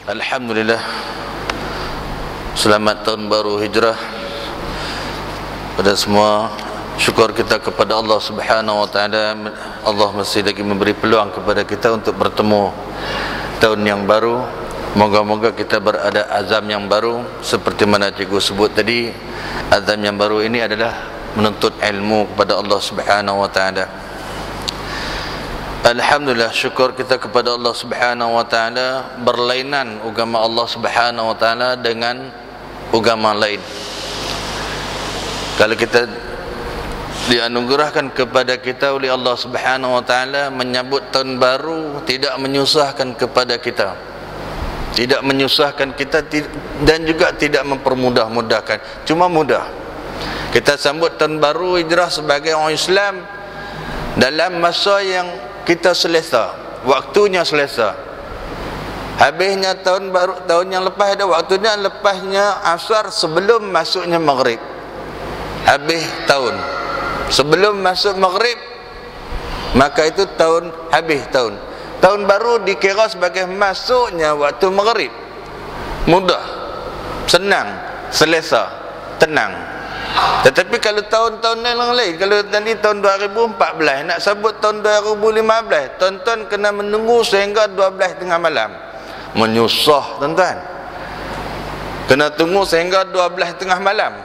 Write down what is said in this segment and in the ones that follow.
Alhamdulillah, selamat tahun baru hijrah pada semua. Syukur kita kepada Allah Subhanahu wa taala. Allah masih lagi memberi peluang kepada kita untuk bertemu tahun yang baru. Moga-moga kita berada azam yang baru. Seperti mana cikgu sebut tadi, azam yang baru ini adalah menuntut ilmu kepada Allah Subhanahu wa taala. Alhamdulillah, syukur kita kepada Allah Subhanahu wa taala, berlainan agama Allah Subhanahu wa taala dengan agama lain. Kalau kita dianugerahkan kepada kita oleh Allah Subhanahu wa taala menyambut tahun baru, tidak menyusahkan kepada kita, tidak menyusahkan kita, dan juga tidak mempermudah-mudahkan, cuma mudah. Kita sambut tahun baru hijrah sebagai orang Islam dalam masa yang kita selesa, waktunya selesa. Habisnya tahun baru, tahun yang lepas ada waktunya, lepasnya asar sebelum masuknya maghrib. Habis tahun sebelum masuk maghrib, maka itu tahun, habis tahun. Tahun baru dikira sebagai masuknya waktu maghrib. Mudah, senang, selesa, tenang. Tetapi kalau tahun-tahun yang lain, kalau tadi tahun 2014 nak sambut tahun 2015, tuan-tuan kena menunggu sehingga 12 tengah malam. Menyusah tuan-tuan, kena tunggu sehingga 12 tengah malam.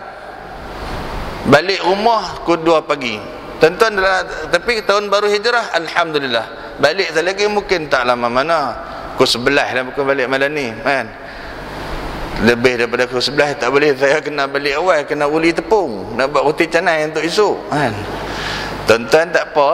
Balik rumah pukul 2 pagi tuan-tuan. Tapi tahun baru hijrah, Alhamdulillah, balik sekali lagi mungkin tak lama mana, pukul 11 dah bukan balik malam ni kan. Lebih daripada pukul 11 tak boleh, saya kena balik awal, kena uli tepung, nak buat roti canai untuk esok kan. Tuan-tuan tak apa.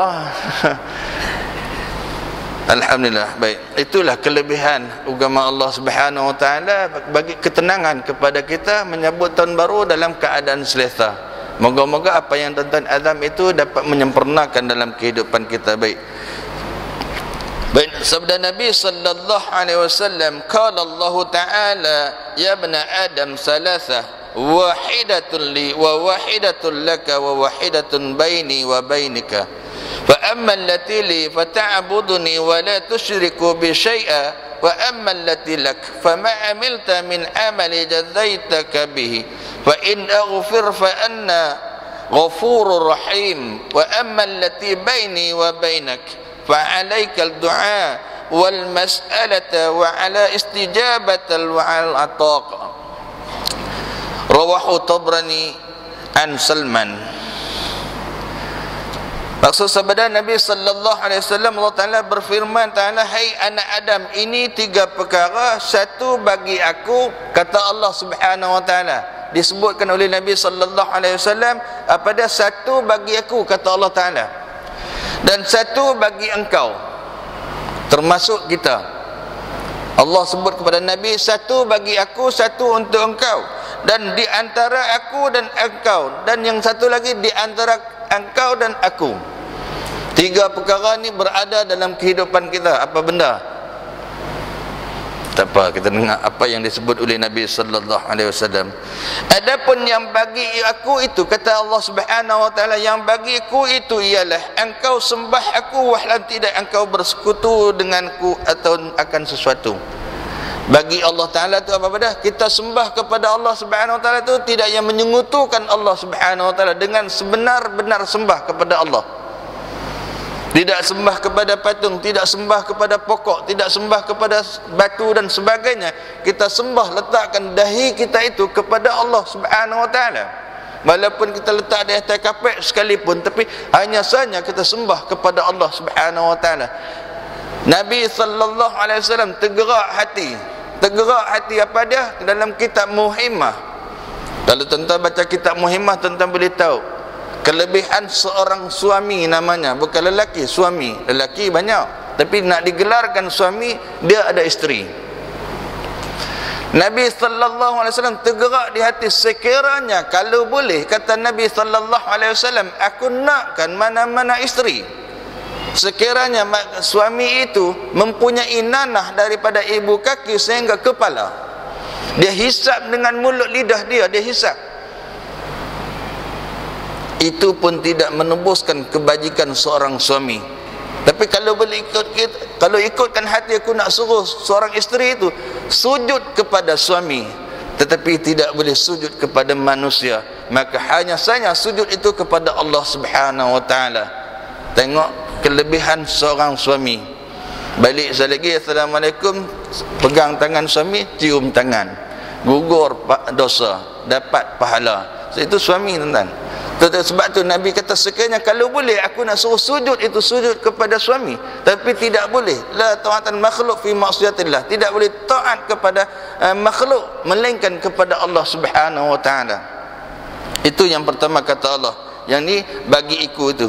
Alhamdulillah. Baik, itulah kelebihan agama Allah Subhanahu wa taala, bagi ketenangan kepada kita menyambut tahun baru dalam keadaan selesa. Moga-moga apa yang tuan-tuan azam itu dapat menyempurnakan dalam kehidupan kita. Baik, sabda Nabi sallallahu alaihi wasallam, qala Allah taala, ya ibna adam salasah, wahidatun li wa wahidatun laka wa wahidatun baini wa bainika, fa amma allati li fata'buduni wa la tusyriku bi syai'a, wa amma allati lak fama amilta min amali jazaitaka bihi, fa in aghfir fa anna ghafurur rahim, wa amma allati baini wa bainak فعليك الدعاء والمسألة وعلى استجابة والعطاء. رواه الطبراني عن سلمان. Maksud sabda Nabi sallallahu alaihi wasallam, Allah Taala berfirman Taala, hai anak Adam, ini 3 perkara, satu bagi aku, kata Allah Subhanahu wa taala. Disebutkan oleh Nabi sallallahu alaihi wasallam, pada satu bagi aku, kata Allah Taala, dan satu bagi engkau, termasuk kita. Allah sebut kepada Nabi, satu bagi aku, satu untuk engkau, dan di antara aku dan engkau, dan yang satu lagi di antara engkau dan aku. 3 perkara ni berada dalam kehidupan kita. Apa benda? Tak apa, kita dengar apa yang disebut oleh Nabi sallallahu alaihi wasallam. Adapun yang bagi aku itu, kata Allah Subhanahu wa taala, yang bagi aku itu ialah engkau sembah aku wahlan tidak engkau bersekutu denganku atau akan sesuatu. Bagi Allah Taala itu apa benda? Kita sembah kepada Allah Subhanahu wa taala itu tidak yang menyengutukan Allah Subhanahu wa taala dengan sebenar-benar sembah kepada Allah. Tidak sembah kepada patung, tidak sembah kepada pokok, tidak sembah kepada batu dan sebagainya. Kita sembah, letakkan dahi kita itu kepada Allah Subhanahu wa taala. Walaupun kita letak di atas kapet sekalipun, tapi hanya saja kita sembah kepada Allah Subhanahu wa taala. Nabi sallallahu alaihi wasallam tergerak hati apa dia dalam kitab Muhimmah. Kalau tuan-tuan baca kitab Muhimmah, tuan-tuan boleh tahu kelebihan seorang suami, namanya bukan lelaki, suami. Lelaki banyak, tapi nak digelarkan suami, dia ada isteri. Nabi sallallahu alaihi wasallam tergerak di hati, sekiranya kalau boleh, kata Nabi sallallahu alaihi wasallam, aku nakkan mana-mana isteri, sekiranya suami itu mempunyai nanah daripada ibu kaki sehingga kepala. Dia hisap dengan mulut lidah dia hisap. Itu pun tidak menembuskan kebajikan seorang suami. Tapi kalau boleh kalau ikutkan hati aku nak suruh seorang isteri itu sujud kepada suami, tetapi tidak boleh sujud kepada manusia, maka hanya saja sujud itu kepada Allah Subhanahu wa taala. Tengok kelebihan seorang suami. Balik sekali lagi, assalamualaikum, pegang tangan suami, cium tangan, gugur dosa, dapat pahala. So, itu suami, tuan-tuan. Sebab tu Nabi kata sekiranya kalau boleh aku nak suruh sujud, itu sujud kepada suami, tapi tidak boleh la ta'atan makhluk fi maksiatillah, tidak boleh taat kepada makhluk melainkan kepada Allah Subhanahu wa taala. Itu yang pertama kata Allah, yang ni bagi iku itu.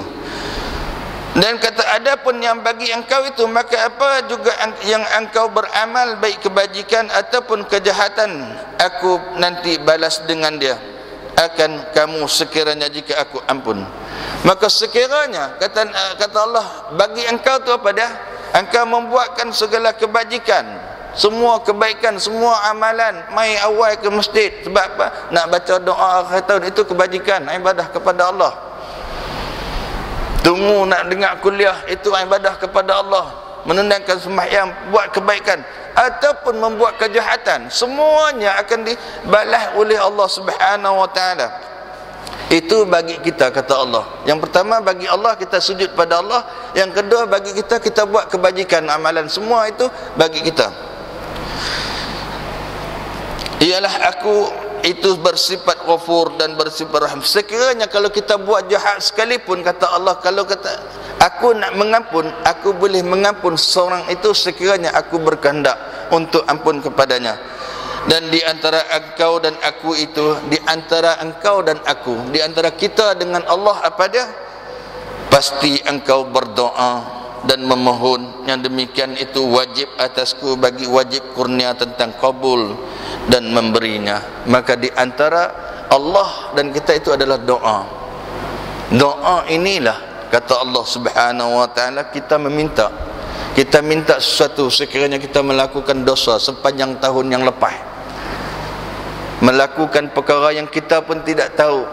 Dan kata adapun yang bagi engkau itu, maka apa juga yang engkau beramal baik kebajikan ataupun kejahatan, aku nanti balas dengan dia, akan kamu sekiranya jika aku ampun. Maka sekiranya kata Allah, bagi engkau tu apa dia? Engkau membuatkan segala kebajikan, semua kebaikan, semua amalan, mai awal ke masjid sebab apa? Nak baca doa akhir tahun, itu kebajikan, ibadah kepada Allah. Tunggu nak dengar kuliah, itu ibadah kepada Allah. Menunaikan sembahyang, buat kebaikan ataupun membuat kejahatan, semuanya akan dibalas oleh Allah Subhanahu wa taala. Itu bagi kita, kata Allah. Yang pertama, bagi Allah kita sujud pada Allah. Yang kedua, bagi kita, kita buat kebajikan, amalan, semua itu bagi kita. Ialah aku itu bersifat ghafur dan bersifat rahim. Sekiranya kalau kita buat jahat sekalipun, kata Allah, kalau kata aku nak mengampun, aku boleh mengampun seorang itu sekiranya aku berkehendak untuk ampun kepadanya. Dan di antara engkau dan aku itu, di antara engkau dan aku, di antara kita dengan Allah, apa dia? Pasti engkau berdoa dan memohon. Yang demikian itu wajib atasku, bagi wajib kurnia tentang kabul dan memberinya. Maka di antara Allah dan kita itu adalah doa. Doa inilah, kata Allah Subhanahu wa taala, kita meminta. Kita minta sesuatu sekiranya kita melakukan dosa sepanjang tahun yang lepas, melakukan perkara yang kita pun tidak tahu,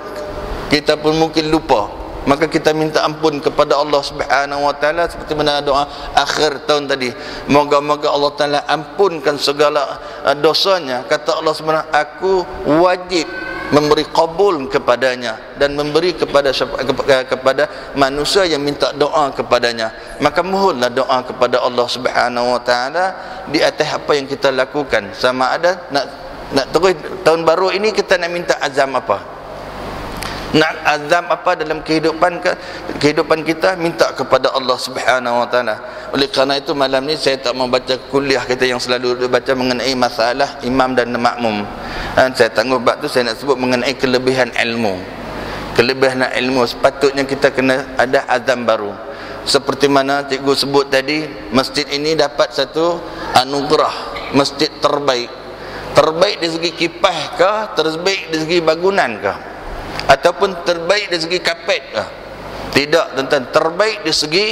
kita pun mungkin lupa, maka kita minta ampun kepada Allah Subhanahu wa taala seperti mana doa akhir tahun tadi. Moga-moga Allah Taala ampunkan segala dosanya. Kata Allah Subhanahu, aku wajib memberi kabul kepadanya dan memberi kepada manusia yang minta doa kepadanya. Maka mohonlah doa kepada Allah Subhanahu wa taala di atas apa yang kita lakukan. Sama ada nak terus tahun baru ini kita nak minta azam apa? Nak azam apa dalam kehidupan kita, minta kepada Allah Subhanahu wa taala. Oleh kerana itu malam ni saya tak mau baca kuliah kita yang selalu baca mengenai masalah imam dan makmum. Saya tangguh bab tu saya nak sebut mengenai kelebihan ilmu. Kelebihan ilmu, sepatutnya kita kena ada azam baru. Seperti mana cikgu sebut tadi, masjid ini dapat satu anugerah masjid terbaik. Terbaik dari segi kipas kah, terbaik dari segi bangunan kah, ataupun terbaik dari segi kapet kah? Tidak, tuan-tuan, terbaik dari segi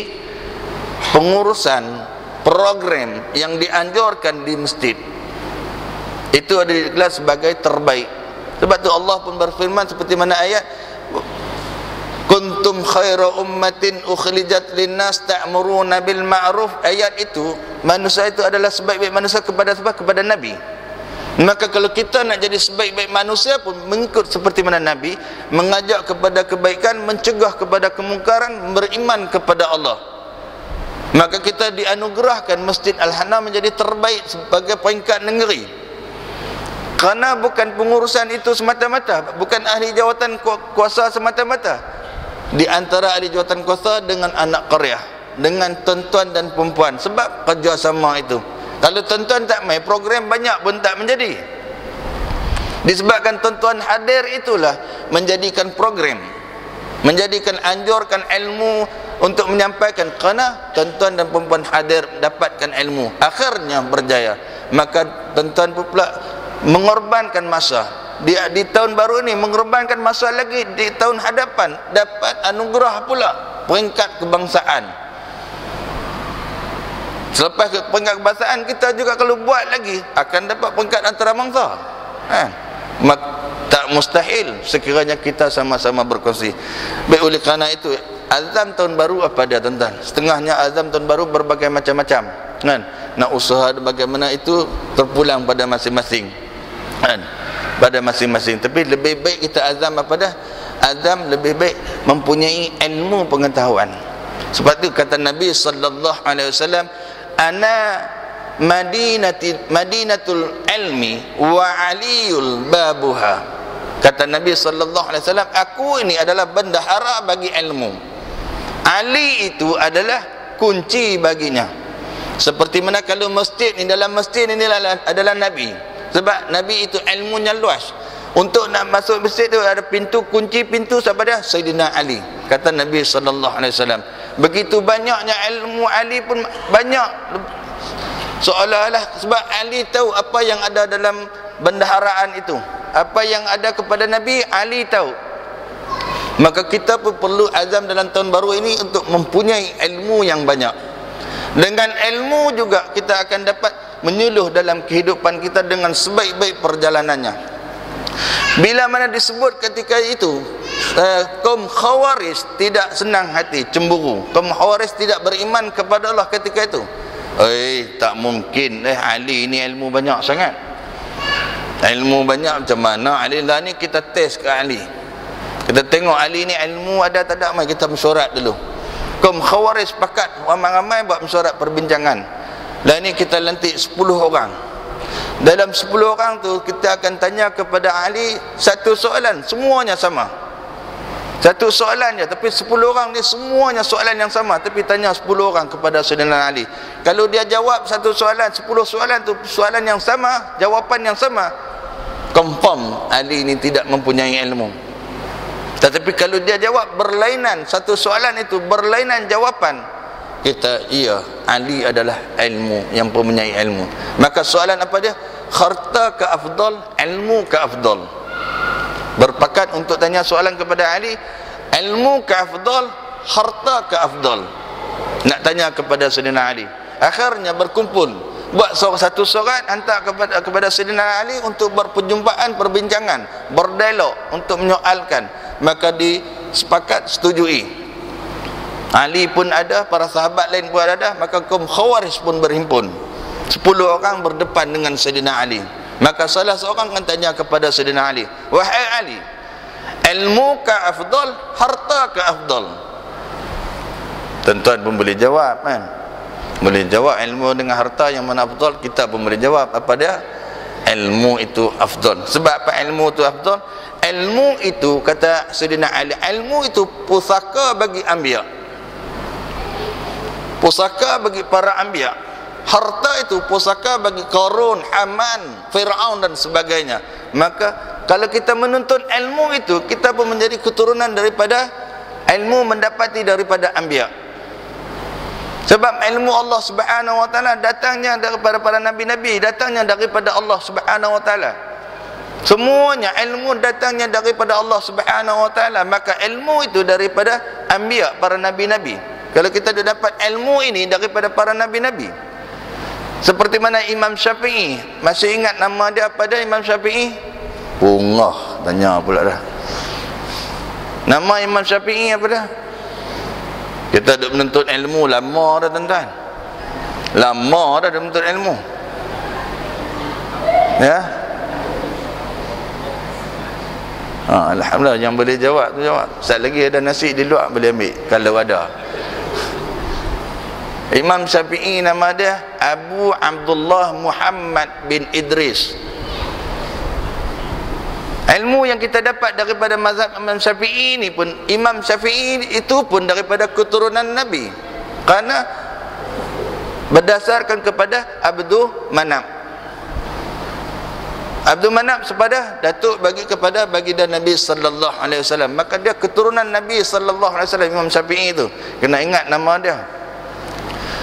pengurusan program yang dianjurkan di masjid. Itu ada di kelas sebagai terbaik. Sebab tu Allah pun berfirman seperti mana ayat, kuntum khaira ummatin ukhrijat linnas ta'muruna bil ma'ruf. Ayat itu, manusia itu adalah sebaik-baik manusia kepada siapa? Kepada Nabi. Maka kalau kita nak jadi sebaik-baik manusia pun mengikut seperti mana Nabi, mengajak kepada kebaikan, mencegah kepada kemungkaran, beriman kepada Allah. Maka kita dianugerahkan Masjid Al-Hana menjadi terbaik sebagai peringkat negeri. Kerana bukan pengurusan itu semata-mata, bukan ahli jawatan kuasa semata-mata. Di antara ahli jawatan kuasa dengan anak qaryah, dengan tuan-tuan dan perempuan, sebab kerjasama itu. Kalau tuan-tuan tak main, program banyak pun tak menjadi. Disebabkan tuan-tuan hadir itulah menjadikan program, menjadikan anjurkan ilmu untuk menyampaikan. Kerana tuan-tuan dan perempuan hadir dapatkan ilmu, akhirnya berjaya. Maka tuan-tuan pula mengorbankan masa di tahun baru ini, mengorbankan masa lagi di tahun hadapan, dapat anugerah pula peringkat kebangsaan. Selepas peringkat kebangsaan, kita juga kalau buat lagi akan dapat peringkat antarabangsa. Tak mustahil sekiranya kita sama-sama berkongsi. Baik, oleh kerana itu azam tahun baru apa dia tuan-tuan? Setengahnya azam tahun baru berbagai macam-macam, kan? Nak usaha bagaimana itu terpulang pada masing-masing, kan? Pada masing-masing. Tapi lebih baik kita azam apa dah? Azam lebih baik mempunyai ilmu pengetahuan. Sebab itu kata Nabi sallallahu alaihi wasallam, ana madinatul ilmi wa aliyul babuha. Kata Nabi sallallahu alaihi wasallam, aku ini adalah bendahara bagi ilmu, Ali itu adalah kunci baginya. Seperti mana kalau masjid ni, dalam masjid ini adalah Nabi. Sebab Nabi itu ilmunya luas. Untuk nak masuk masjid tu ada pintu, kunci pintu siapa dia? Sayyidina Ali. Kata Nabi sallallahu alaihi wasallam. Begitu banyaknya ilmu Ali pun banyak. Seolah-olah sebab Ali tahu apa yang ada dalam bendaharaan itu. Apa yang ada kepada Nabi, Ali tahu. Maka kita pun perlu azam dalam tahun baru ini untuk mempunyai ilmu yang banyak. Dengan ilmu juga kita akan dapat menyuluh dalam kehidupan kita dengan sebaik-baik perjalanannya. Bila mana disebut ketika itu kaum Khawarij tidak senang hati, cemburu. Kaum Khawarij tidak beriman kepada Allah ketika itu. Tak mungkin Ali ini ilmu banyak sangat. Ilmu banyak macam mana Ali lah ni, kita test ke Ali. Kita tengok Ali ni ilmu ada tak ada, mari kita mesyuarat dulu. Kaum Khawarij sepakat ramai-ramai buat mesyuarat perbincangan. Dan ni kita lantik 10 orang. Dalam 10 orang tu kita akan tanya kepada Ali satu soalan, semuanya sama. Satu soalan je, tapi 10 orang ni semuanya soalan yang sama, tapi tanya 10 orang kepada Sayyidina Ali. Kalau dia jawab satu soalan, 10 soalan tu soalan yang sama, jawapan yang sama, confirm Ali ni tidak mempunyai ilmu. Tetapi kalau dia jawab berlainan, satu soalan itu berlainan jawapan, kita Ali adalah ilmu, yang mempunyai ilmu. Maka soalan apa dia? Harta ke afdal, ilmu ke afdal. Berpakat untuk tanya soalan kepada Ali, ilmu ke afdal, harta ke afdal. Nak tanya kepada Sayyidina Ali. Akhirnya berkumpul, buat satu surat hantar kepada Sayyidina Ali untuk berperjumpaan, perbincangan, berdialog untuk menyoalkan. Maka disepakat, setujui. Ali pun ada, para sahabat lain pun ada, maka kaum Khawarij pun berhimpun. 10 orang berdepan dengan Sayyidina Ali. Maka salah seorang akan tanya kepada Sayyidina Ali, wahai Ali, ilmu ka afdal, harta ka afdal? Tuan-tuan pun boleh jawab, kan? Boleh jawab ilmu dengan harta yang mana afdal. Kita pun boleh jawab apa dia? Ilmu itu afdal. Sebab apa ilmu itu afdal? Ilmu itu, kata Sayyidina Ali, ilmu itu pusaka bagi anbiya, pusaka bagi para anbiya. Harta itu pusaka bagi Qarun, Haman, Fir'aun dan sebagainya. Maka kalau kita menuntut ilmu itu, kita pun menjadi keturunan daripada ilmu mendapati daripada anbiya. Sebab ilmu Allah Subhanahu wa taala datangnya daripada para nabi-nabi, datangnya daripada Allah Subhanahu wa taala. Semuanya ilmu datangnya daripada Allah Subhanahu wa taala. Maka ilmu itu daripada anbiya, para nabi-nabi. Kalau kita dah dapat ilmu ini daripada para nabi-nabi. Seperti mana Imam Syafi'i, masih ingat nama dia apa dia Imam Syafi'i? Pungah, tanya pula dah. Nama Imam Syafi'i apa dah? Kita duk menuntut ilmu lama dah tuan-tuan. Lama dah menuntut ilmu. Ya. Alhamdulillah yang boleh jawab tu jawab. Sekali lagi ada nasi di luar boleh ambil kalau ada. Imam Syafi'i nama dia Abu Abdullah Muhammad bin Idris. Ilmu yang kita dapat daripada mazhab Imam Syafi'i ini pun, Imam Syafi'i itu pun daripada keturunan Nabi, karena berdasarkan kepada Abdul Manaf. Abdul Manaf sepada datuk bagi kepada baginda Nabi sallallahu alaihi wasallam. Maka dia keturunan Nabi sallallahu alaihi wasallam. Imam Syafi'i itu kena ingat nama dia.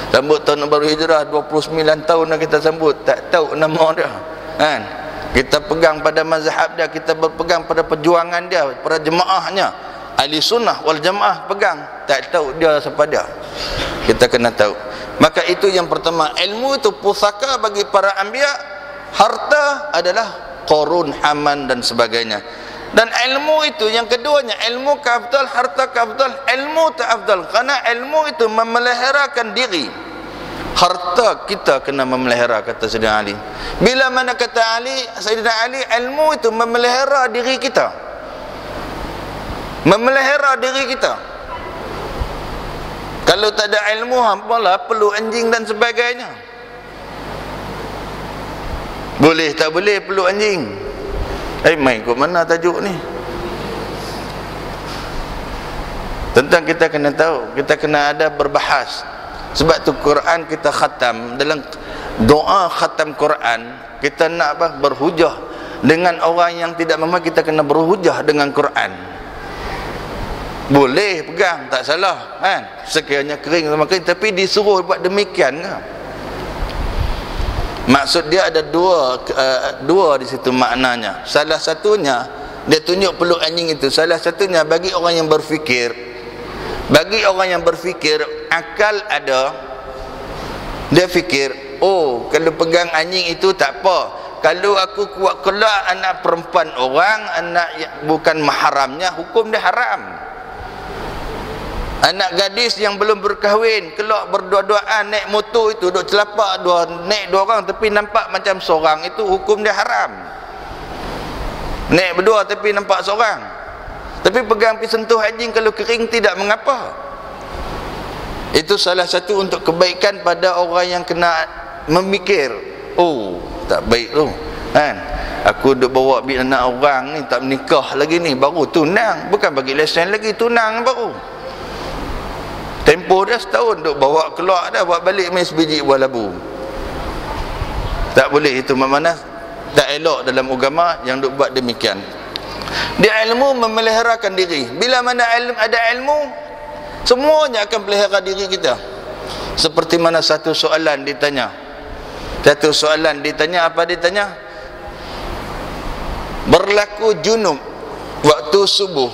Sambut tahun baru hijrah 29 tahun dah kita sambut, tak tahu nama dia, kan? Kita pegang pada mazhab dia, kita berpegang pada perjuangan dia, para jemaahnya, ahli sunnah wal jemaah pegang, tak tahu dia siapa dia. Kita kena tahu. Maka itu yang pertama, ilmu itu pusaka bagi para anbiya. Harta adalah Qarun, Haman dan sebagainya. Dan ilmu itu yang keduanya, ilmu afdal, harta afdal, ilmu tak afdal. Karena ilmu itu memeliharakan diri. Harta kita kena memelihara, kata Sayyidina Ali. Bila mana kata Sayyidina Ali, ilmu itu memelihara diri kita. Memelihara diri kita. Kalau tak ada ilmu, hampalah perlu anjing dan sebagainya. Boleh tak boleh perlu anjing. Main kot mana tajuk ni? Tentang kita kena tahu, kita kena ada berbahas. Sebab tu Quran kita khatam, dalam doa khatam Quran kita nak apa? Berhujah dengan orang yang tidak memang, kita kena berhujah dengan Quran. Boleh pegang, tak salah kan? Sekiranya kering sama kering, tapi disuruh buat demikian ke? Maksud dia ada dua di situ maknanya. Salah satunya dia tunjuk peluk anjing itu, salah satunya bagi orang yang berfikir. Bagi orang yang berfikir, akal ada. Dia fikir, oh kalau pegang anjing itu tak apa. Kalau aku kuat kelak anak perempuan orang, anak bukan mahramnya, hukum dia haram. Anak gadis yang belum berkahwin kelak berdua-duaan naik motor itu, duk celapak naik dua orang tapi nampak macam seorang, itu hukum dia haram. Naik berdua tapi nampak seorang. Tapi pegang pergi sentuh anjing kalau kering tidak mengapa. Itu salah satu untuk kebaikan pada orang yang kena memikir, oh tak baik tu kan, aku duk bawa anak orang ni tak menikah lagi ni, baru tunang, bukan bagi lesen lagi, tunang baru. Tempoh dia setahun duk bawa keluar dah, buat balik main sebiji buah labu. Tak boleh, itu mana tak elok dalam agama yang duk buat demikian. Dia ilmu memeliharakan diri. Bila mana ada ilmu, semuanya akan pelihara diri kita. Seperti mana satu soalan ditanya. Satu soalan ditanya, apa ditanya? Berlaku junub waktu subuh,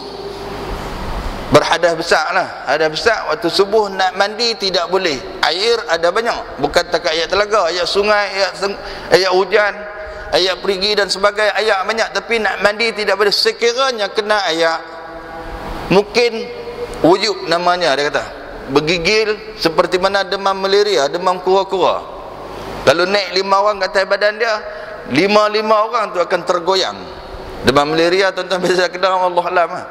berhadas besar lah, hadas besar waktu subuh, nak mandi tidak boleh. Air ada banyak, bukan takat ayat telaga, ayat sungai, ayat hujan, ayat perigi dan sebagainya, ayat banyak. Tapi nak mandi tidak boleh. Sekiranya kena ayat, mungkin wujud namanya, dia kata bergigil seperti mana demam malaria, demam kura-kura. Kalau naik 5 orang ke atas badan dia, 5 orang tu akan tergoyang. Demam malaria tuan-tuan biasa kenal, Allah alam lah,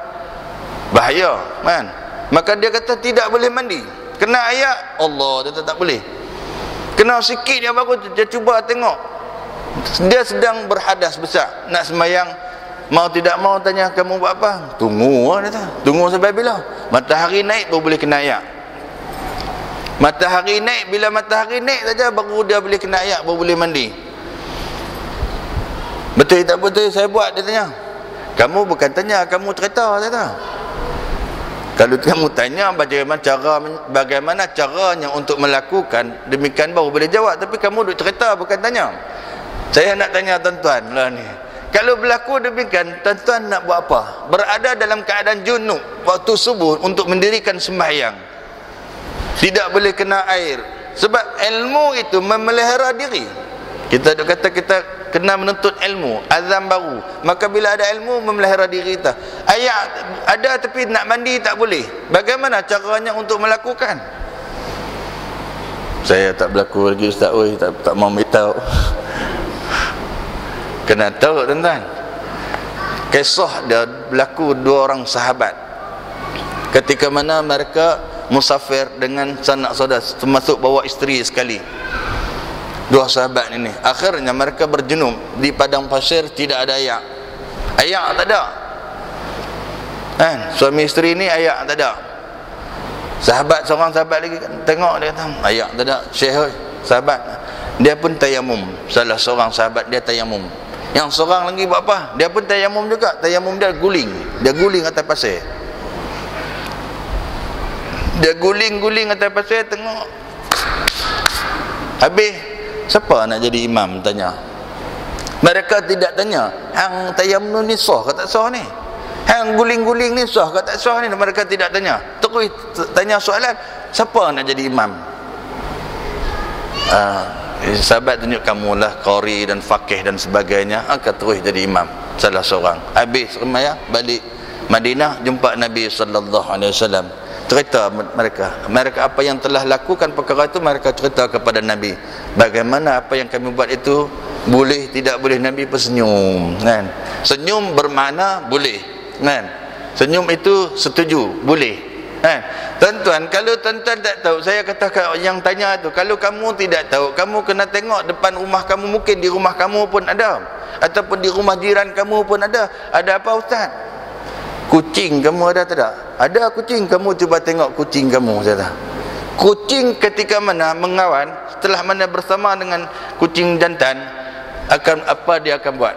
bahaya kan. Maka dia kata tidak boleh mandi, kena ayat Allah, dia tak boleh. Kena sikit dia baru dia cuba tengok, dia sedang berhadas besar, nak sembahyang, mau tidak mau tanya, kamu buat apa? Tunggu lah, dia kata. Tunggu sampai bila? Matahari naik baru boleh kena ayat. Matahari naik, bila matahari naik saja baru dia boleh kena ayat, baru boleh mandi. Betul tak betul saya buat? Dia tanya. Kamu bukan tanya, kamu cerita, saya kata. Kalau kamu tanya bagaimana caranya untuk melakukan, demikian baru boleh jawab. Tapi kamu duk cerita, bukan tanya. Saya nak tanya tuan-tuan lah ni, kalau berlaku demikian, tuan-tuan nak buat apa? Berada dalam keadaan junub waktu subuh untuk mendirikan sembahyang, tidak boleh kena air. Sebab ilmu itu memelihara diri. Kita duk kata kita kena menuntut ilmu, azam baru. Maka bila ada ilmu, memelihara diri kita. Ayat ada tapi nak mandi tak boleh. Bagaimana caranya untuk melakukan? Saya tak berlaku lagi ustaz, oi, tak mau beritahu. Kena tahu tuan-tuan. Kisah dia berlaku 2 orang sahabat. Ketika mana mereka musafir dengan sanak saudara, termasuk bawa isteri sekali. 2 sahabat ini, akhirnya mereka berjunub di padang pasir, tidak ada ayak. Ayak tak ada kan, suami isteri ni ayak tak ada. Seorang sahabat lagi kan, tengok dia kata ayak tak ada. Syekh sahabat dia pun tayamum, salah seorang sahabat dia tayamum. Yang seorang lagi buat apa? Dia pun tayamum juga. Tayamum dia guling, dia guling atas pasir. Dia guling atas pasir, tengok habis. Siapa nak jadi imam? Tanya. Mereka tidak tanya, hang tayamum ni sah ke tak sah ni? Hang guling-guling ni sah ke tak sah ni? Mereka tidak tanya. Terus tanya soalan, siapa nak jadi imam? Sahabat tunjuk, kamulah qari dan faqih dan sebagainya, akan terus jadi imam. salah seorang. Habis sembahyang balik Madinah, jumpa Nabi sallallahu alaihi wasallam. Cerita mereka apa yang telah lakukan perkara itu, mereka cerita kepada Nabi. Bagaimana apa yang kami buat itu boleh tidak boleh? Nabi tersenyum, kan? Senyum bermakna boleh, kan? Senyum itu setuju, boleh, kan? Tuan-tuan, kalau tuan-tuan tak tahu, saya kata yang tanya tu, kalau kamu tidak tahu, kamu kena tengok depan rumah kamu, mungkin di rumah kamu pun ada, ataupun di rumah jiran kamu pun ada. Ada apa ustaz? Kucing kamu ada tak? Ada kucing, kamu cuba tengok kucing kamu, saya kata. Kucing ketika mana mengawan, setelah mana bersama dengan kucing jantan, akan apa dia akan buat?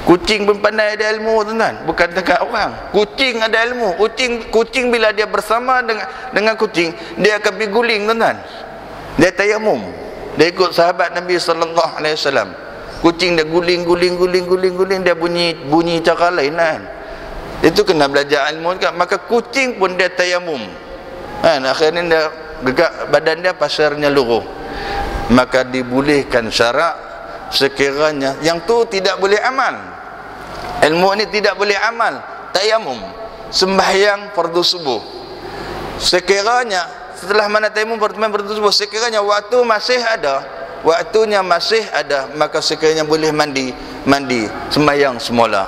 Kucing pun pandai, ada ilmu, tuan-tuan. Bukan dekat orang. Kucing ada ilmu. Kucing bila dia bersama dengan kucing, dia akan pergi guling, tuan-tuan. Dia tayamum. Dia ikut sahabat Nabi sallallahu alaihi wasallam. Kucing dia guling, dia bunyi cara lain, kan? Itu kena belajar ilmu juga. Maka kucing pun dia tayamum, kan? Akhirnya dia gegak badan dia, pasirnya luruh. Maka dibolehkan syarak sekiranya yang tu tidak boleh amal. Ilmu ni tidak boleh amal. Tayamum, sembahyang fardu subuh. Sekiranya setelah mana tayamum fardu subuh, sekiranya waktunya masih ada, maka sekiranya boleh mandi sembahyang semula.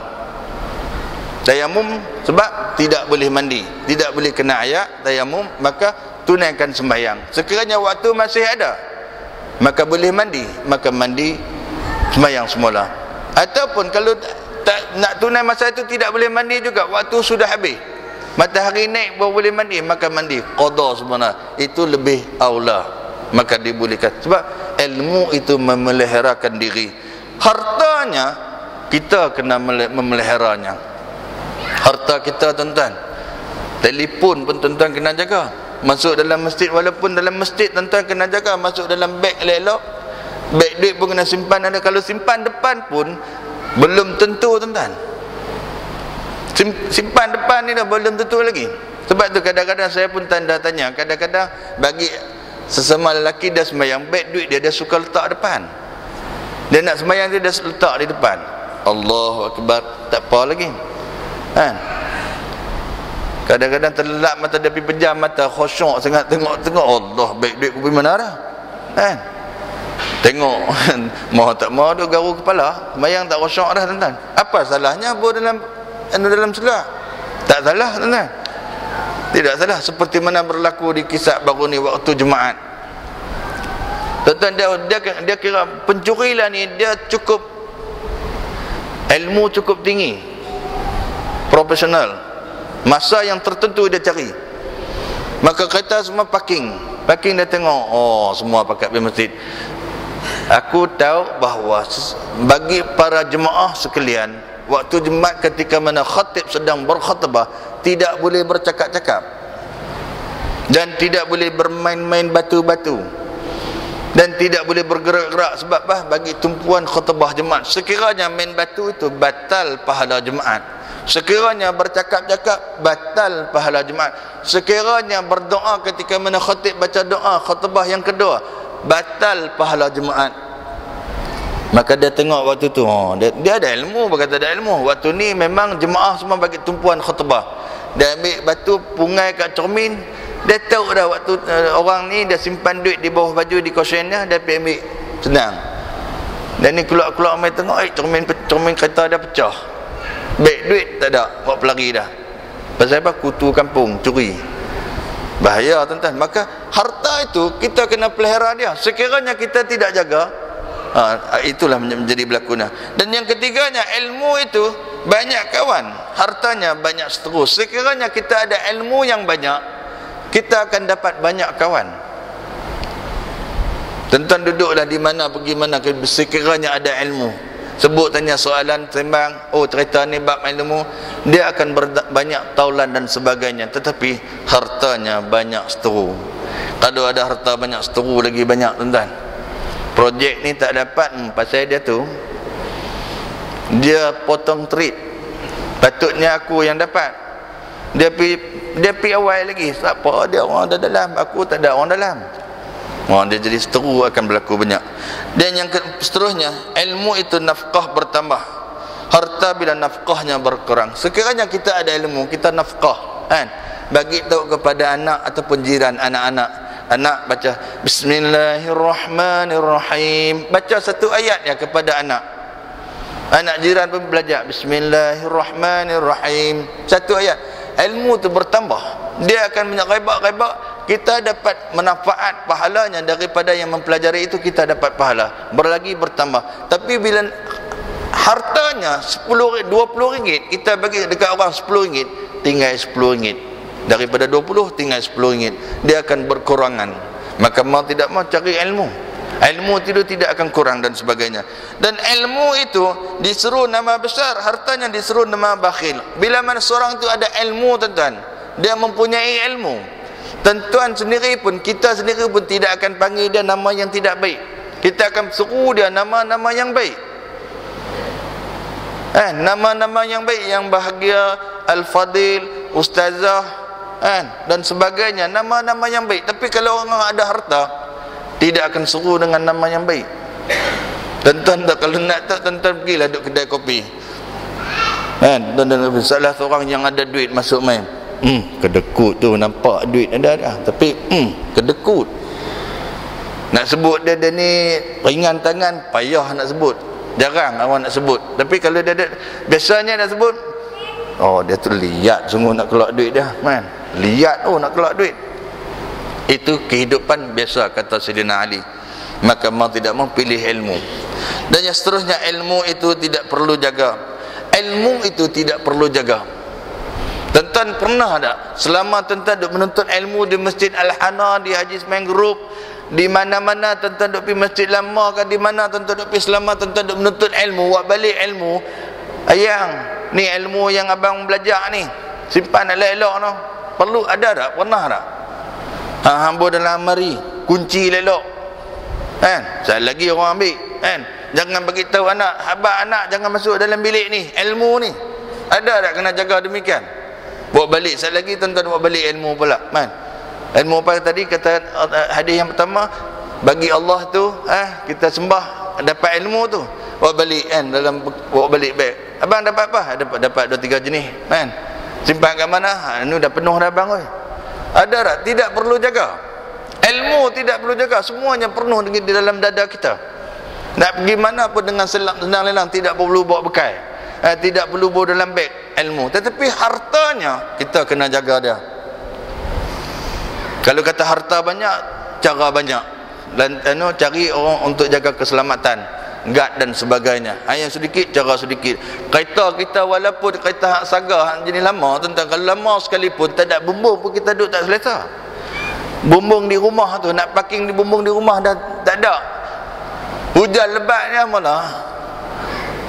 Tayamum sebab tidak boleh mandi, tidak boleh kena ayat tayamum, maka tunaikan sembahyang. Sekiranya waktu masih ada, maka boleh mandi, maka mandi sembahyang semula. Ataupun kalau tak nak tunai masa itu, tidak boleh mandi juga, waktu sudah habis, matahari naik baru boleh mandi, maka mandi qada sebenarnya. Itu lebih aula, maka dibolehkan. Sebab ilmu itu memeliharakan diri. Hartanya kita kena memeliharanya. Harta kita, tuan-tuan, telefon pun tuan-tuan kena jaga. Masuk dalam masjid, walaupun dalam masjid tuan-tuan kena jaga. Masuk dalam beg elok-elok. Beg duit pun kena simpan ada. Kalau simpan depan pun belum tentu, tuan-tuan. Simpan depan ni dah belum tentu lagi. Sebab tu kadang-kadang saya pun tanda tanya, kadang-kadang bagi sesama lelaki dia sembahyang, beg duit dia suka letak depan. Dia nak sembahyang dia letak di depan. Allahu Akbar, tak apa lagi, kan? Kadang-kadang terlelap mata dia, pergi pejam mata, khusyuk sangat tengok Allah, beg duit pergi mana dah, kan? Tengok mau tak mau dia garu kepala, sembahyang tak khusyuk dah, tuan-tuan. Apa salahnya buat dalam solat? Tak salah, tuan-tuan. Tidak salah. Seperti mana berlaku di kisah baru ni waktu Jumaat. Tuan-tuan, dia kira pencuri lah ni, dia cukup ilmu cukup tinggi, profesional. Masa yang tertentu dia cari. Maka kereta semua parking dia tengok, oh semua pakat pergi masjid. Aku tahu bahawa bagi para jemaah sekalian, waktu Jumaat ketika mana khatib sedang berkhutbah, tidak boleh bercakap-cakap dan tidak boleh bermain-main batu-batu dan tidak boleh bergerak-gerak. Sebab bagi tumpuan khutbah Jumaat, sekiranya main batu itu batal pahala Jumaat, sekiranya bercakap-cakap batal pahala Jumaat, sekiranya berdoa ketika mana khatib baca doa khutbah yang kedua batal pahala Jumaat. Maka dia tengok waktu tu, dia ada ilmu, berkata ada ilmu. Waktu ni memang jemaah semua bagi tumpuan khutbah. Dia ambil batu pungai kat cermin. Dia tahu dah waktu orang ni dia simpan duit di bawah baju di kosennya, dia pergi ambil, senang. Dan ni keluar-keluar main tengok, cermin kereta dia pecah, beg duit tak ada, buat pelari dah. Pasal apa? Kutu kampung, curi. Bahaya, tuan-tuan. Maka harta itu kita kena pelihara dia. Sekiranya kita tidak jaga, itulah menjadi berlakunya. Dan yang ketiganya, ilmu itu banyak kawan, hartanya banyak seterus. Sekiranya kita ada ilmu yang banyak, kita akan dapat banyak kawan. Tuan-tuan duduklah di mana, pergi mana, sekiranya ada ilmu, sebut tanya soalan, sembang, oh cerita ni bab ilmu, dia akan banyak taulan dan sebagainya. Tetapi hartanya banyak seteru. Kalau ada harta banyak seteru lagi banyak, tuan-tuan. Projek ni tak dapat, pasal dia tu dia potong treat, patutnya aku yang dapat. Dia pi awal lagi, siapa dia orang ada dalam, aku tak ada orang dalam. Dia jadi seteru, akan berlaku banyak. Dan yang seterusnya, ilmu itu nafkah bertambah. Harta bila nafkahnya berkurang. Sekiranya kita ada ilmu, kita nafkah, kan? Bagi tahu kepada anak ataupun jiran anak-anak. Anak baca Bismillahirrahmanirrahim. Baca satu ayat ya kepada anak. Anak jiran pun belajar Bismillahirrahmanirrahim. Satu ayat. Ilmu tu bertambah. Dia akan menyerebak-rebak. Kita dapat manfaat pahalanya daripada yang mempelajari itu, kita dapat pahala. Berlagi bertambah. Tapi bila hartanya 10, 20 ringgit, kita bagi dekat orang 10 ringgit, tinggal 10 ringgit. Daripada 20 tinggal 10 ringgit. Dia akan berkurangan. Maka mau tidak mau cari ilmu. Ilmu itu tidak akan kurang dan sebagainya. Dan ilmu itu disuruh nama besar, hartanya disuruh nama bakhil. Bila mana seorang itu ada ilmu, tuan-tuan, dia mempunyai ilmu, tuan-tuan sendiri pun, kita sendiri pun tidak akan panggil dia nama yang tidak baik. Kita akan suruh dia nama-nama yang baik. Nama-nama yang baik, yang bahagia, Al-Fadil, Ustazah, dan sebagainya, nama-nama yang baik. Tapi kalau orang ada harta, tidak akan suruh dengan nama yang baik. Tuan-tuan tak, kalau nak tak, tuan-tuan pergilah duduk kedai kopi, dan salah seorang yang ada duit masuk main, kedekut tu, nampak duit ada dah, tapi kedekut. Nak sebut dia ni ringan tangan, payah nak sebut, jarang awak nak sebut. Tapi kalau dia ada, biasanya nak sebut, oh dia tu liat sungguh nak keluar duit dia, man. Liat nak keluar duit. Itu kehidupan biasa, kata Sayyidina Ali. Maka mau tidak mau pilih ilmu. Dan yang seterusnya, ilmu itu tidak perlu jaga. Ilmu itu tidak perlu jaga. Tuan-tuan pernah tak selama tuan-tuan duk menuntut ilmu di Masjid Al-Hana, di Haji Ismail Group, di mana-mana tuan-tuan duk pergi Masjid Lama ke, di mana tuan-tuan duk pergi selama tuan-tuan duk menuntut ilmu, buat balik ilmu, ayang ni ilmu yang abang belajar ni, simpan elok-elok no. Perlu ada tak? Pernah tak? Hamba dalam mari, kunci elok, sekali lagi orang ambil, jangan bagi tahu anak, habaq anak jangan masuk dalam bilik ni, ilmu ni. Ada tak kena jaga demikian? Bawa balik, sekali lagi tuan-tuan bawa balik ilmu pula, ilmu apa tadi kata hadis yang pertama, bagi Allah tu, kita sembah, dapat ilmu tu, bawa balik, dalam bawa balik beg. Abang dapat apa? Dapat 2-3 jenis, simpan kat mana? Ni dah penuh dah abang oi. Ada tak? Tidak perlu jaga. Ilmu tidak perlu jaga, semuanya penuh di dalam dada kita. Nak pergi mana pun dengan senang lelang, tidak perlu bawa bekal, tidak perlu bawa dalam beg ilmu. Tetapi hartanya kita kena jaga dia. Kalau kata harta banyak, cara banyak. Dan cari orang untuk jaga keselamatan, guard dan sebagainya. Yang sedikit, cara sedikit. Kereta kita walaupun kereta hak saga, hak jenis lama, tuan-tuan, kalau lama sekalipun tak ada bumbung pun kita duduk tak selesa. Bumbung di rumah tu, nak parking di bumbung di rumah dah tak ada. Hujan lebat ni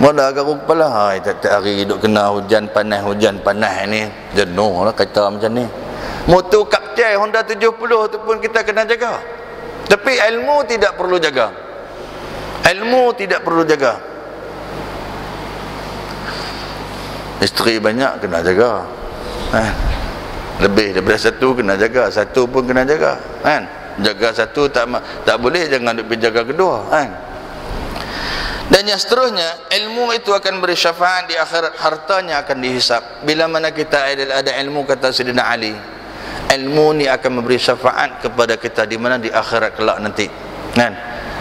Mula garuk kepala, tiap-tiap hari duduk kena hujan panas ni, jenuh lah kereta macam ni. Motor Kapcai Honda 70 tu pun kita kena jaga. Tapi ilmu tidak perlu jaga. Ilmu tidak perlu jaga. Isteri banyak kena jaga, lebih daripada satu kena jaga, satu pun kena jaga, jaga satu tak boleh, jangan duk pergi jaga kedua, Dan yang seterusnya, ilmu itu akan beri syafaat di akhirat, hartanya akan dihisap. Bila mana kita ada ilmu, kata Sayyidina Ali, ilmu ni akan memberi syafaat kepada kita di mana di akhirat kelak nanti,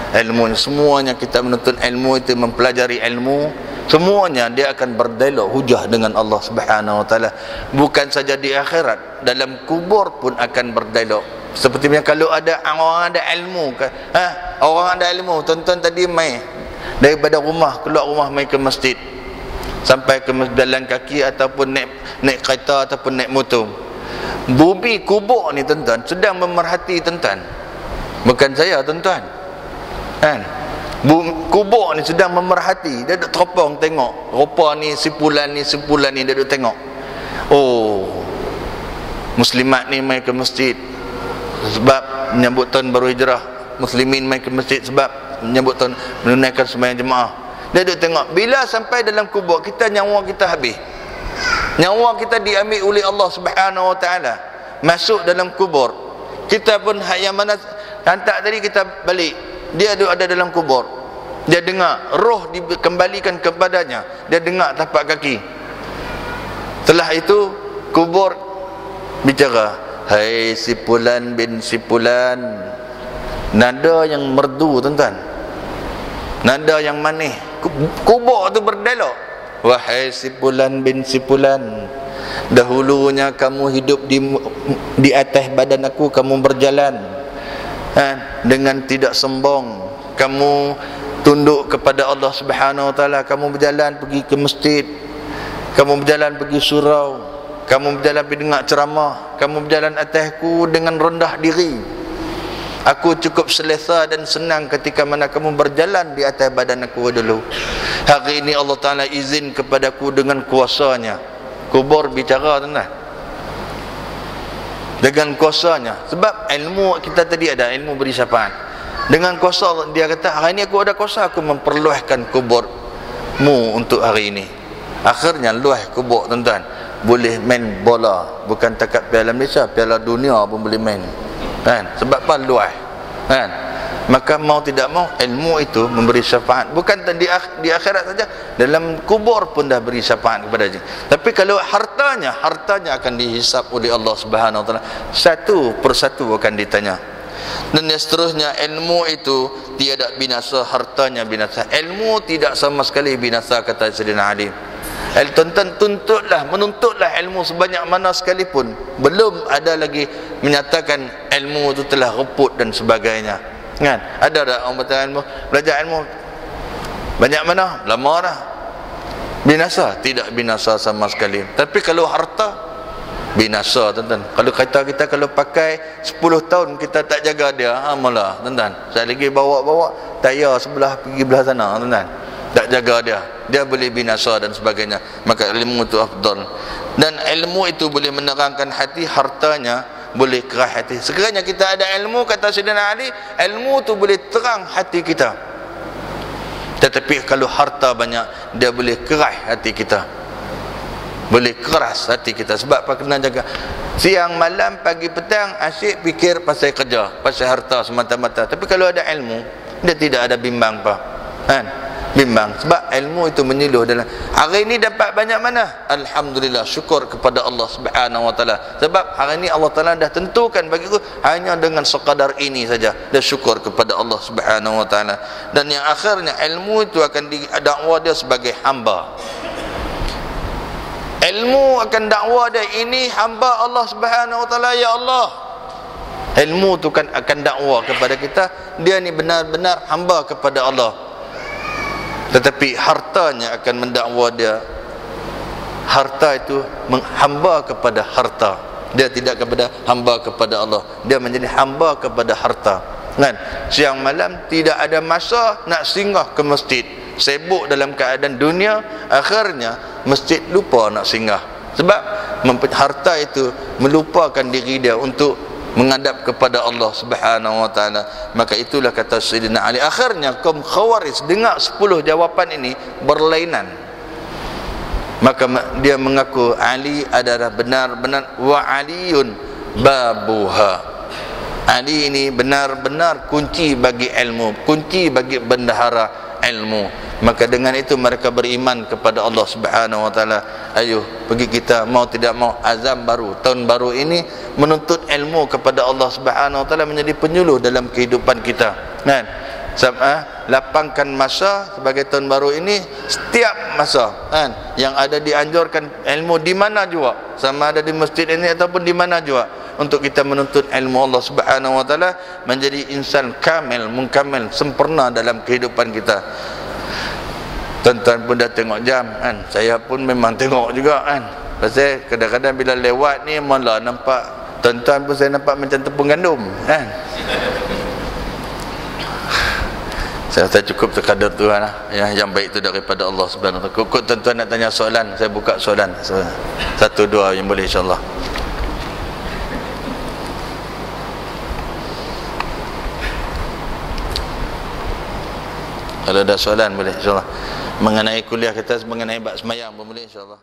ilmu ni, semuanya kita menuntut ilmu itu, mempelajari ilmu, semuanya dia akan berdialog hujah dengan Allah Subhanahu wa taala. Bukan saja di akhirat, dalam kubur pun akan berdialog. Sepertinya kalau ada orang ada ilmu, orang ada ilmu, tuan-tuan tadi mai daripada rumah, keluar rumah mai ke masjid, sampai ke jalan kaki ataupun naik kereta ataupun naik motor. Bumi kubur ni tuan-tuan sedang memerhati tuan-tuan, bukan saya tuan-tuan, kubur ni sedang memerhati. Dia duduk teropong tengok, rupa ni simpulan ni dia duduk tengok. Oh, muslimat ni mai ke masjid sebab menyambut tahun baru hijrah, muslimin mai ke masjid sebab menyambut tahun menunaikan sembahyang jemaah. Dia duduk tengok. Bila sampai dalam kubur kita, nyawa kita habis, nyawa kita diambil oleh Allah Subhanahu wa taala, masuk dalam kubur. Kita pun yang mana hantar tadi kita balik, dia ada dalam kubur. Dia dengar, roh dikembalikan kepadanya. Dia dengar tapak kaki. Setelah itu kubur bicara, hai si Fulan bin si Fulan. Nada yang merdu, tuan-tuan, nada yang manis. Kubur tu berdialog, wahai si Fulan bin si Fulan, dahulunya kamu hidup di atas badan aku, kamu berjalan dengan tidak sombong, kamu tunduk kepada Allah Subhanahu wa taala, kamu berjalan pergi ke masjid, kamu berjalan pergi surau, kamu berjalan pergi dengar ceramah, kamu berjalan atasku dengan rendah diri. Aku cukup selesa dan senang ketika mana kamu berjalan di atas badan aku dulu. Hari ini Allah Ta'ala izin kepadaku dengan kuasanya. Kubur bicara, tuan-tuan, dengan kuasanya. Sebab ilmu kita tadi ada, ilmu beri syafaat. Dengan kuasa Allah, dia kata, hari ini aku ada kuasa, aku memperluahkan kuburmu untuk hari ini. Akhirnya luah kubur, tuan-tuan. Boleh main bola, bukan takat Piala Malaysia, Piala Dunia pun boleh main. Kan? Sebab apa? Luah. Kan? Maka mau tidak mau ilmu itu memberi syafaat. Bukan di akhirat saja, dalam kubur pun dah beri syafaat kepada dia. Tapi kalau hartanya akan dihisap oleh Allah Subhanahu wa taala. Satu persatu akan ditanya. Dan yang seterusnya, ilmu itu tiada binasa, hartanya binasa. Ilmu tidak sama sekali binasa, kata Sayyidina Ali. Menuntutlah ilmu sebanyak mana sekalipun, belum ada lagi menyatakan ilmu itu telah reput dan sebagainya. Kan? Ada tak orang kata ilmu, belajar ilmu banyak mana? Lama dah. Binasa? Tidak binasa sama sekali. Tapi kalau harta, binasa, tuan-tuan. Kalau kata kita kalau pakai 10 tahun kita tak jaga dia, malah, tuan-tuan, saya lagi bawa tayar sebelah pergi belah sana, tuan-tuan, tak jaga dia boleh binasa dan sebagainya. Maka ilmu itu afdal. Dan ilmu itu boleh menerangkan hati, hartanya boleh kerah hati. Sekiranya kita ada ilmu, kata Sayyidina Ali, ilmu itu boleh terang hati kita. Tetapi kalau harta banyak, dia boleh kerah hati kita, boleh keras hati kita. Sebab apa? Kena jaga. Siang, malam, pagi, petang asyik fikir pasal kerja, pasal harta semata-mata. Tapi kalau ada ilmu, dia tidak ada bimbang apa, kan? Bimbang. Sebab ilmu itu menyeluruh dalam. Hari ini dapat banyak mana? Alhamdulillah, syukur kepada Allah Subhanahu wa taala. Sebab hari ini Allah Taala dah tentukan bagiku hanya dengan sekadar ini saja. Dah syukur kepada Allah Subhanahu wa taala. Dan yang akhirnya ilmu itu akan didakwa dia sebagai hamba. Ilmu akan dakwa dia, ini hamba Allah Subhanahu wa taala, ya Allah. Ilmu itu kan akan dakwa kepada kita, dia ni benar-benar hamba kepada Allah. Tetapi hartanya akan mendakwa dia. Harta itu menghamba kepada harta. Dia tidak kepada hamba kepada Allah. Dia menjadi hamba kepada harta. Kan? Siang malam tidak ada masa nak singgah ke masjid. Sibuk dalam keadaan dunia, akhirnya masjid lupa nak singgah. Sebab harta itu melupakan diri dia untuk menghadap kepada Allah Subhanahu wa taala. Maka itulah kata Sayyidina Ali. Akhirnya kaum Khawarij dengar 10 jawapan ini berlainan. Maka dia mengaku Ali adalah benar-benar wa aliyun babuha. Ali ini benar-benar kunci bagi ilmu, kunci bagi bendahara ilmu. Maka dengan itu mereka beriman kepada Allah Subhanahu wa taala. Ayo pergi kita mau tidak mau azam baru, tahun baru ini menuntut ilmu kepada Allah Subhanahu wa taala menjadi penyuluh dalam kehidupan kita. Kan? Lapangkan masa sebagai tahun baru ini, setiap masa kan yang ada dianjurkan ilmu di mana juga, sama ada di masjid ini ataupun di mana juga, untuk kita menuntut ilmu Allah Subhanahu wa taala menjadi insan kamil, mungkamil, sempurna dalam kehidupan kita. Tuan-tuan pun dah tengok jam kan, saya pun memang tengok juga kan. Pasal kadang-kadang bila lewat ni malah nampak, tuan-tuan pun saya nampak macam tepung gandum kan. Saya rasa cukup sekadar tu lah ya, yang baik tu daripada Allah Subhanahu wa taala. Kok tuan-tuan nak tanya soalan, saya buka soalan satu dua yang boleh insya-Allah. Kalau ada soalan boleh insya-Allah. Mengenai kuliah kita, mengenai bab semayang pun boleh insya-Allah.